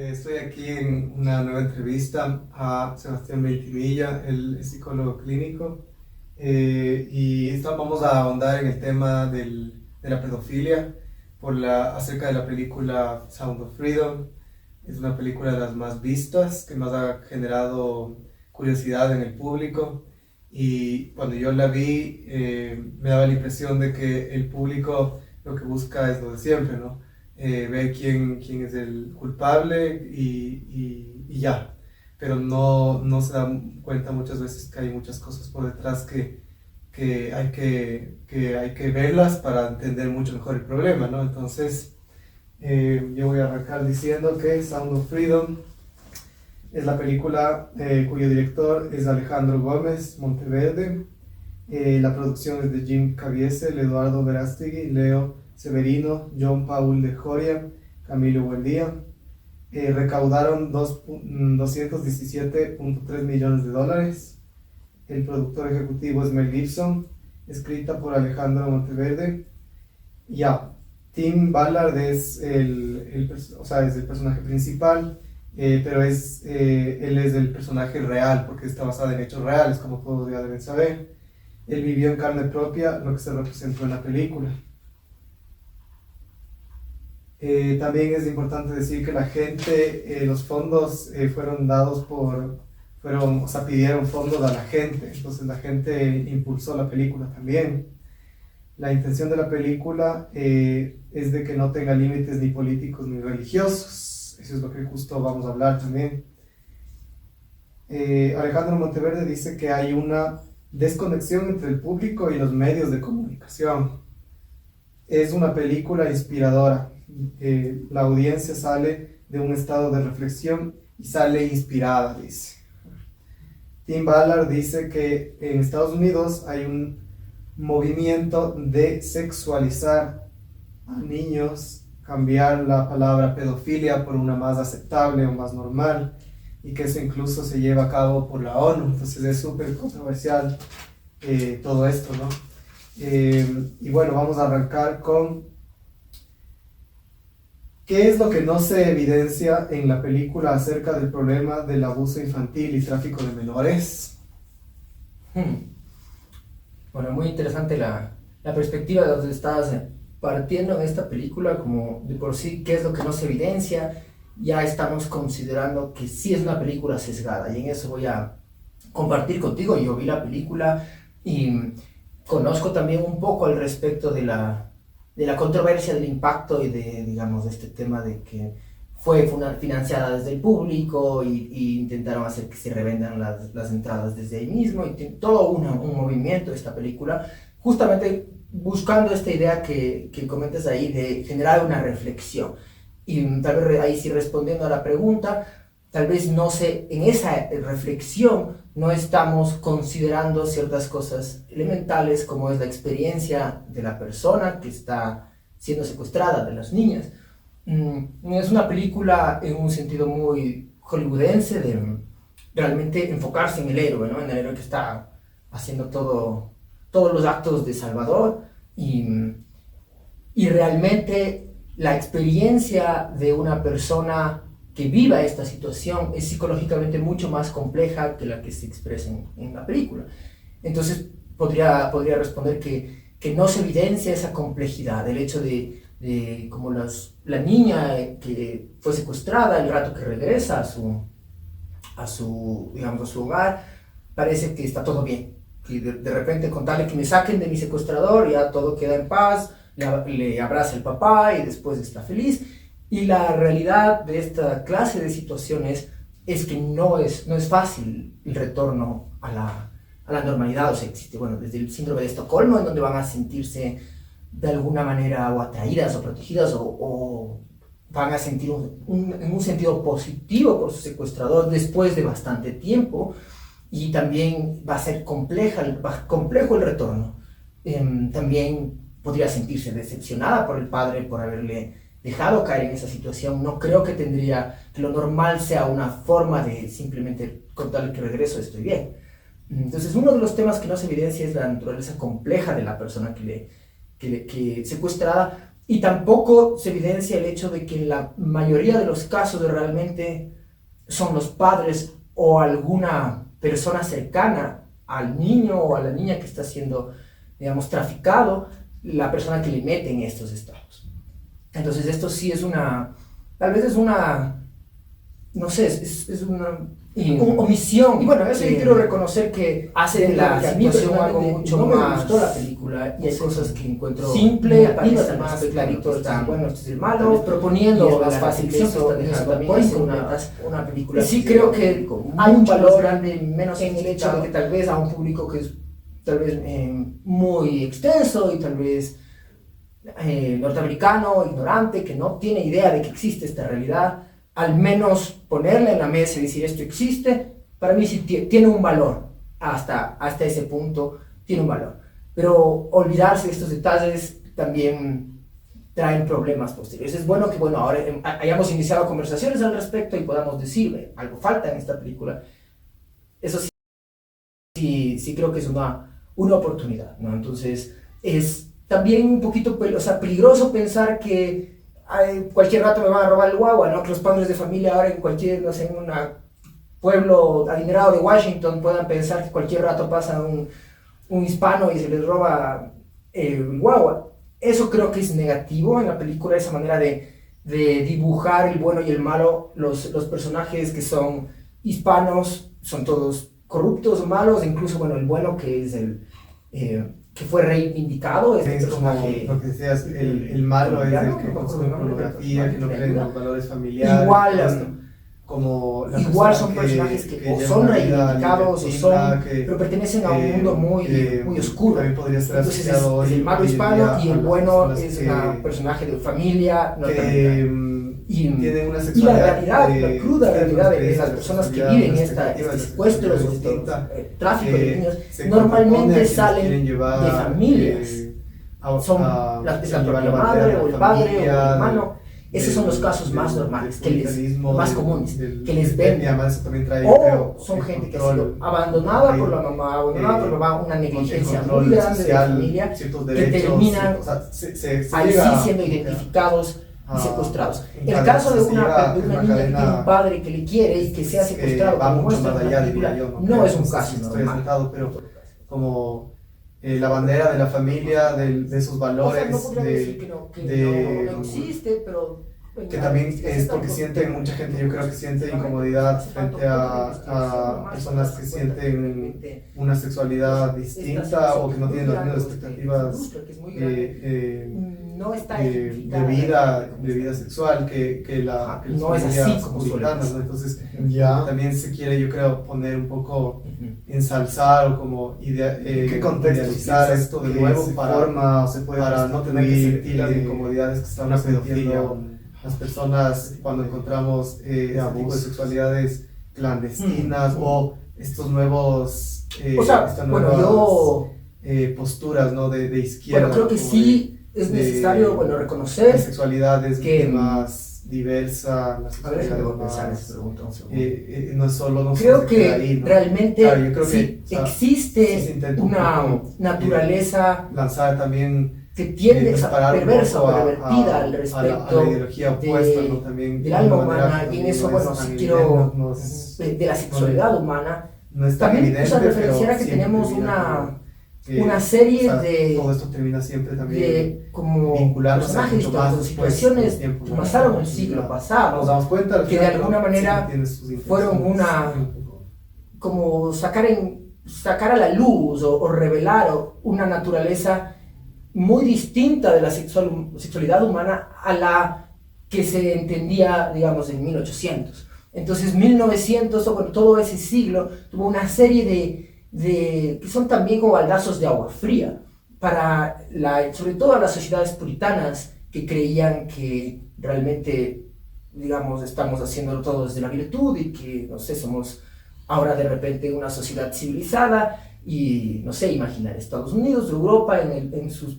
Estoy aquí en una nueva entrevista a Sebastián Ventimilla, él es psicólogo clínico, vamos a ahondar en el tema de la pedofilia acerca de la película Sound of Freedom. Es una película de las más vistas, que más ha generado curiosidad en el público, y cuando yo la vi me daba la impresión de que el público lo que busca es lo de siempre, ¿no? Ver quién es el culpable y ya. Pero no se dan cuenta muchas veces que hay muchas cosas por detrás que hay que verlas para entender mucho mejor el problema, ¿no? Entonces, yo voy a arrancar diciendo que Sound of Freedom es la película cuyo director es Alejandro Gómez Monteverde. La producción es de Jim Caviezel, Eduardo Verástegui, Leo Severino, John Paul de Joria, Camilo Buendía. Recaudaron 217.3 millones de dólares. El productor ejecutivo es Mel Gibson, escrita por Alejandro Monteverde. Ya, Tim Ballard es es el personaje principal, pero él es el personaje real porque está basado en hechos reales, como todos ya deben saber. Él vivió en carne propia lo que se representó en la película. También es importante decir que la gente, los fondos fueron dados pidieron fondos a la gente, entonces la gente impulsó la película también. La intención de la película es de que no tenga límites ni políticos ni religiosos, eso es lo que justo vamos a hablar también. Alejandro Monteverde dice que hay una desconexión entre el público y los medios de comunicación. Es una película inspiradora. La audiencia sale de un estado de reflexión y sale inspirada, dice. Tim Ballard dice que en Estados Unidos hay un movimiento de sexualizar a niños, cambiar la palabra pedofilia por una más aceptable o más normal, y que eso incluso se lleva a cabo por la ONU. Entonces es súper controversial todo esto, ¿no? Y bueno, vamos a arrancar con ¿qué es lo que no se evidencia en la película acerca del problema del abuso infantil y tráfico de menores? Bueno, muy interesante la perspectiva de donde estás partiendo en esta película, como de por sí, qué es lo que no se evidencia. Ya estamos considerando que sí es una película sesgada, y en eso voy a compartir contigo. Yo vi la película y conozco también un poco al respecto de la controversia, del impacto y digamos, de este tema de que fue financiada desde el público y intentaron hacer que se revendan las entradas desde ahí mismo, y todo un movimiento de esta película, justamente buscando esta idea que comentas ahí de generar una reflexión. Y tal vez ahí sí, respondiendo a la pregunta, tal vez en esa reflexión no estamos considerando ciertas cosas elementales, como es la experiencia de la persona que está siendo secuestrada, de las niñas. Es una película en un sentido muy hollywoodense de realmente enfocarse en el héroe, ¿no? En el héroe que está haciendo todos los actos de salvador, y realmente la experiencia de una persona que viva esta situación es psicológicamente mucho más compleja que la que se expresa en la película. Entonces podría responder que no se evidencia esa complejidad, el hecho de como la niña que fue secuestrada, el rato que regresa a su hogar, parece que está todo bien, que de repente, con tal de que me saquen de mi secuestrador, ya todo queda en paz, le abraza el papá y después está feliz. Y la realidad de esta clase de situaciones es que no es fácil el retorno a la normalidad. O sea, existe, bueno, desde el síndrome de Estocolmo, en donde van a sentirse de alguna manera o atraídas o protegidas, o van a sentir en un sentido positivo por su secuestrador después de bastante tiempo, y también va a ser complejo el retorno. También podría sentirse decepcionada por el padre por haberle dejado caer en esa situación. No creo que lo normal sea una forma de simplemente contarle que regreso, estoy bien. Entonces, uno de los temas que no se evidencia es la naturaleza compleja de la persona que secuestrada, Y tampoco se evidencia el hecho de que en la mayoría de los casos realmente son los padres o alguna persona cercana al niño o a la niña que está siendo, digamos, traficado, la persona que le mete en estos estados. Entonces esto sí es tal vez es una, no sé, es una omisión. Y bueno, eso yo quiero reconocer que hace de la situación algo mucho no más... me gustó la película y hay cosas que encuentro simple, parece más clarito, está, bueno, este es el malo, proponiendo las facilidades también es una película. Y sí creo que hay un valor grande, menos en el hecho de que tal vez a un público que es tal vez muy extenso y tal vez norteamericano, ignorante, que no tiene idea de que existe esta realidad, al menos ponerla en la mesa y decir esto existe, para mí sí tiene un valor, hasta ese punto tiene un valor. Pero olvidarse de estos detalles también traen problemas posteriores. Es bueno que ahora hayamos iniciado conversaciones al respecto y podamos decirle, algo falta en esta película. Eso sí creo que es una oportunidad, ¿no? Entonces es también un poquito peligroso pensar que cualquier rato me van a robar el guagua, ¿no? Que los padres de familia ahora en cualquier, no sé, en un pueblo adinerado de Washington puedan pensar que cualquier rato pasa un hispano y se les roba el guagua. Eso creo que es negativo en la película, esa manera de dibujar el bueno y el malo. Los personajes que son hispanos son todos corruptos o malos, incluso, el bueno que es que fue reivindicado, es personaje, como lo que decías, el malo es el que consume pornografía, que no cree en los valores familiares. Igual son personajes que o son reivindicados pero pertenecen a un mundo muy oscuro. Entonces es el malo hispano y el bueno es un personaje de familia y una sexualidad, la cruda realidad de las personas que viven este secuestro o tráfico de niños normalmente salen de familias. Son la propia madre o el padre o el hermano. Esos son los casos más normales, más comunes, que les ven. O son gente que ha sido abandonada por la mamá, abandonada por el papá, una negligencia muy grande de la familia, que terminan ahí sí siendo identificados y secuestrados. El caso de una niña que tiene un padre que le quiere y que sea secuestrado, como muestra en la película, no es un caso normal. Pero como la bandera de la familia, de esos valores, no decir que no existe, pero que también es porque mucha gente yo creo que siente incomodidad frente a personas que sienten una sexualidad distinta o que no tienen las mismas expectativas de vida sexual que las familias puritanas, ¿no? Entonces también se quiere, yo creo, poner un poco, ensalzar o como idealizar esto de nuevo para no tener que sentir las incomodidades que están sintiendo las personas cuando encontramos este tipo de sexualidades clandestinas o estos nuevos posturas, ¿no? de izquierda. Bueno, creo que sí es necesario reconocer la sexualidad es más diversa, la sexualidad no es solo creo que ahí, ¿no? Realmente existe una naturaleza lanzar también que tiende perversa o pervertida al respecto a la ideología opuesta, ¿no? También del alma humana, y en eso, si quiero, de la sexualidad humana, no es también evidente, referenciar a que tenemos una serie de todo esto termina siempre también de como personajes históricos, situaciones que pasaron el siglo pasado, nos damos cuenta que de alguna manera fueron como sacar a la luz o revelar una naturaleza muy distinta de la sexualidad humana a la que se entendía, digamos, en 1800. Entonces 1900, todo ese siglo tuvo una serie de que son también como baldazos de agua fría para sobre todo las sociedades puritanas que creían que realmente, digamos, estamos haciéndolo todo desde la virtud y que, no sé, somos ahora de repente una sociedad civilizada y, no sé, imaginar Estados Unidos, Europa en sus,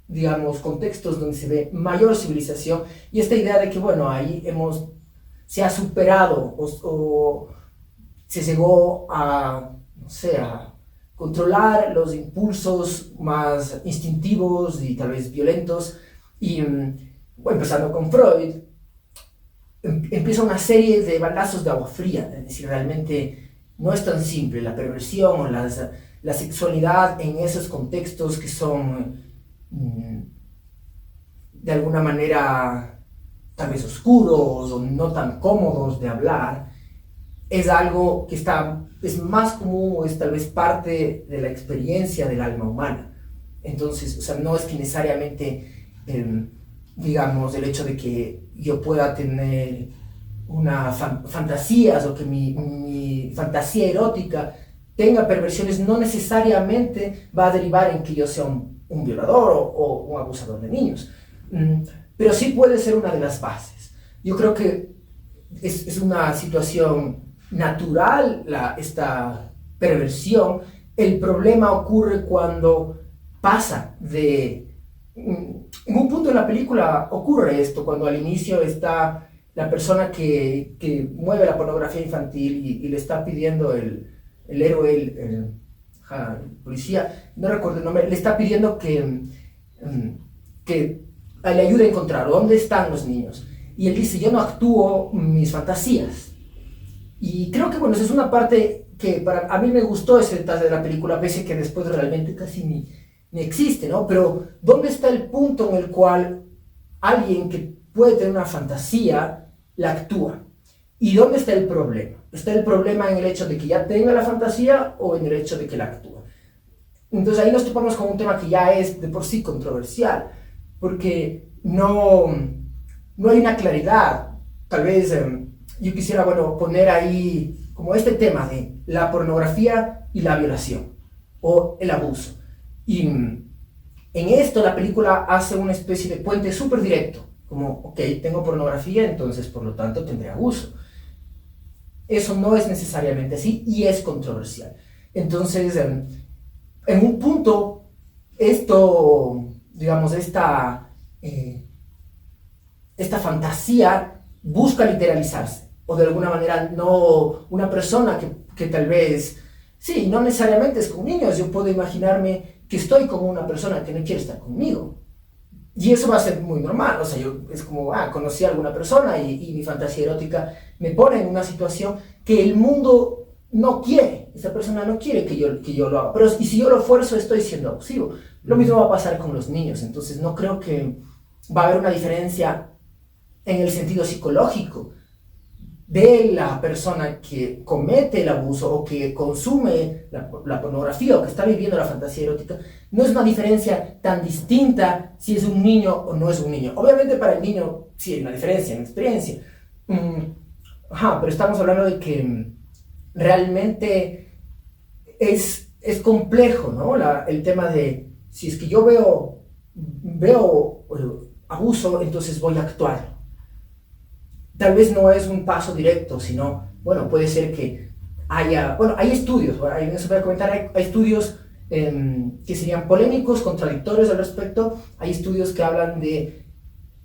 digamos, contextos donde se ve mayor civilización y esta idea de que, ahí se ha superado o se llegó a, no sé, a controlar los impulsos más instintivos y tal vez violentos Y bueno, empezando con Freud, empieza una serie de balazos de agua fría, es decir, realmente no es tan simple la perversión o la sexualidad en esos contextos que son de alguna manera tal vez oscuros o no tan cómodos de hablar, es algo que es más común o es tal vez parte de la experiencia del alma humana. Entonces, o sea, no es que necesariamente, digamos, el hecho de que yo pueda tener una fantasías o que mi fantasía erótica tenga perversiones, no necesariamente va a derivar en que yo sea un violador o un abusador de niños. Pero sí puede ser una de las bases. Yo creo que es una situación natural esta perversión. El problema ocurre cuando pasa en un punto de la película ocurre esto, cuando al inicio está la persona que mueve la pornografía infantil y le está pidiendo el héroe, el policía, no recuerdo el nombre, le está pidiendo que le ayude a encontrar dónde están los niños. Y él dice, yo no actúo mis fantasías. Y creo que, bueno, esa es una parte que a mí me gustó ese detalle de la película, pese a que después realmente casi ni existe, ¿no? Pero, ¿dónde está el punto en el cual alguien que puede tener una fantasía la actúa? ¿Y dónde está el problema? ¿Está el problema en el hecho de que ya tenga la fantasía o en el hecho de que la actúa? Entonces ahí nos topamos con un tema que ya es de por sí controversial, porque no hay una claridad. Tal vez yo quisiera, bueno, poner ahí como este tema de la pornografía y la violación o el abuso. Y en esto la película hace una especie de puente súper directo, como, ok, tengo pornografía, entonces por lo tanto tendré abuso. Eso no es necesariamente así y es controversial. Entonces, en un punto, esto, digamos, esta fantasía busca literalizarse, o de alguna manera no una persona que tal vez, sí, no necesariamente es con niños, yo puedo imaginarme que estoy con una persona que no quiere estar conmigo, y eso va a ser muy normal, o sea, es como, conocí a alguna persona y mi fantasía erótica me pone en una situación que el mundo no quiere, esa persona no quiere que yo lo haga, pero y si yo lo fuerzo estoy siendo abusivo. Lo mismo va a pasar con los niños, entonces no creo que va a haber una diferencia en el sentido psicológico de la persona que comete el abuso o que consume la pornografía o que está viviendo la fantasía erótica. No es una diferencia tan distinta si es un niño o no es un niño. Obviamente para el niño sí hay una diferencia en experiencia. Pero estamos hablando de que realmente es complejo, ¿no? El tema de si es que yo veo abuso, entonces voy a actuar. Tal vez no es un paso directo, sino, bueno, puede ser que hay estudios, eso voy a comentar, hay estudios que serían polémicos, contradictorios al respecto. Hay estudios que hablan de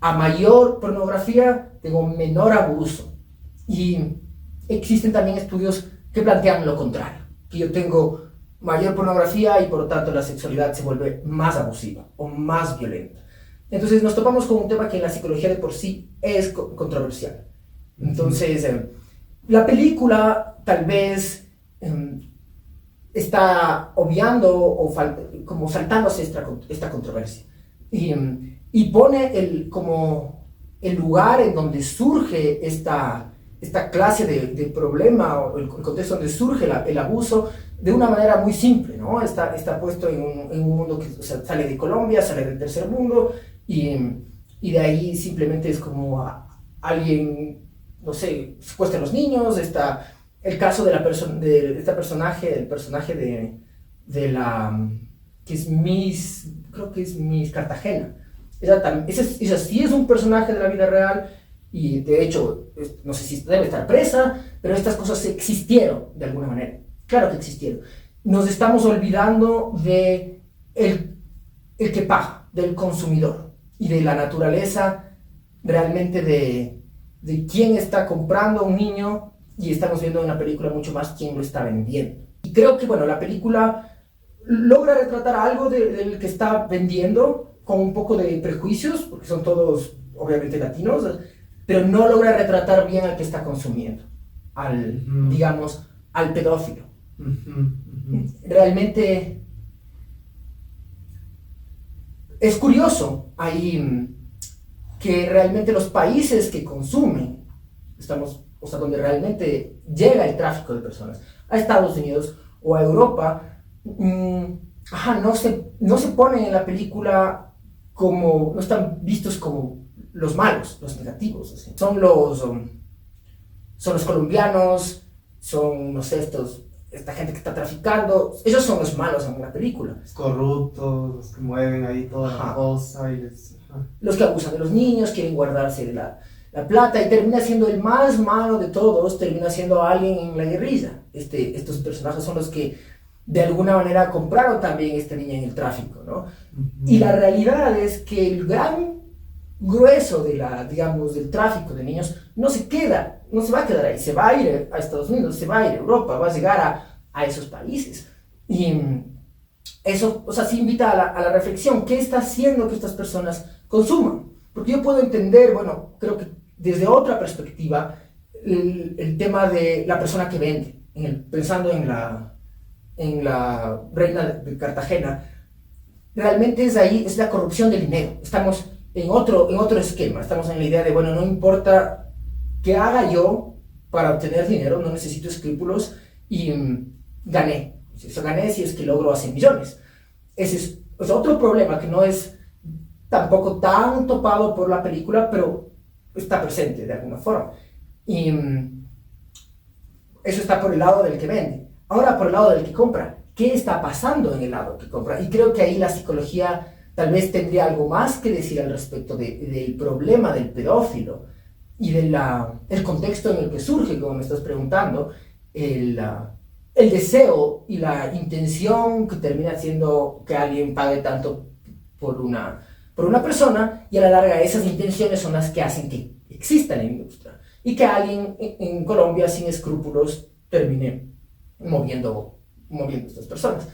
a mayor pornografía tengo menor abuso, y existen también estudios que plantean lo contrario, que yo tengo mayor pornografía y por lo tanto la sexualidad se vuelve más abusiva o más violenta. Entonces nos topamos con un tema que en la psicología de por sí es controversial. Entonces, la película tal vez está obviando o como saltándose esta controversia. Y pone como el lugar en donde surge esta clase de problema, o el contexto donde surge el abuso, de una manera muy simple, ¿no? Está puesto en un mundo que, o sea, sale de Colombia, sale del tercer mundo, y de ahí simplemente es como alguien, no sé, secuestra a los niños. Está el caso de esta personaje, el personaje de la, que es Miss, creo que es Miss Cartagena. Esa sí es un personaje de la vida real, y de hecho, no sé si debe estar presa, pero estas cosas existieron de alguna manera. Claro que existieron. Nos estamos olvidando de el que paga, del consumidor, y de la naturaleza realmente de quién está comprando a un niño, y estamos viendo en la película mucho más quién lo está vendiendo. Y creo que, bueno, la película logra retratar algo del que está vendiendo, con un poco de prejuicios, porque son todos obviamente latinos, pero no logra retratar bien al que está consumiendo, digamos, al pedófilo. Realmente es curioso ahí que realmente los países que consumen, o sea, donde realmente llega el tráfico de personas, a Estados Unidos o a Europa, no se ponen en la película como, no están vistos como los malos, los negativos, así. Son los colombianos, son, no sé, esta gente que está traficando, ellos son los malos en una película. Los corruptos, los que mueven ahí toda la cosa y los que abusan de los niños, quieren guardarse la plata, y termina siendo el más malo de todos, termina siendo alguien en la guerrilla. Estos personajes son los que de alguna manera compraron también esta niña en el tráfico, ¿no? Y la realidad es que el gran grueso del tráfico de niños no se va a quedar ahí, se va a ir a Estados Unidos, se va a ir a Europa, va a llegar a esos países. Y eso, o sea, sí invita a la reflexión. ¿Qué está haciendo que estas personas consuman? Porque yo puedo entender, bueno, creo que desde otra perspectiva, el tema de la persona que vende, pensando en la reina de Cartagena, realmente es la corrupción del dinero. Estamos en otro esquema, estamos en la idea de, bueno, no importa qué haga yo para obtener dinero, no necesito escrúpulos y gané. Eso gané si es que logro hacer millones. Ese es otro problema que no es tampoco tan topado por la película, pero está presente de alguna forma. Y eso está por el lado del que vende. Ahora por el lado del que compra. ¿Qué está pasando en el lado que compra? Y creo que ahí la psicología tal vez tendría algo más que decir al respecto del problema del pedófilo y del contexto en el que surge, como me estás preguntando, el deseo y la intención que termina haciendo que alguien pague tanto por una persona, y a la larga esas intenciones son las que hacen que exista la industria y que alguien en Colombia sin escrúpulos termine moviendo estas personas.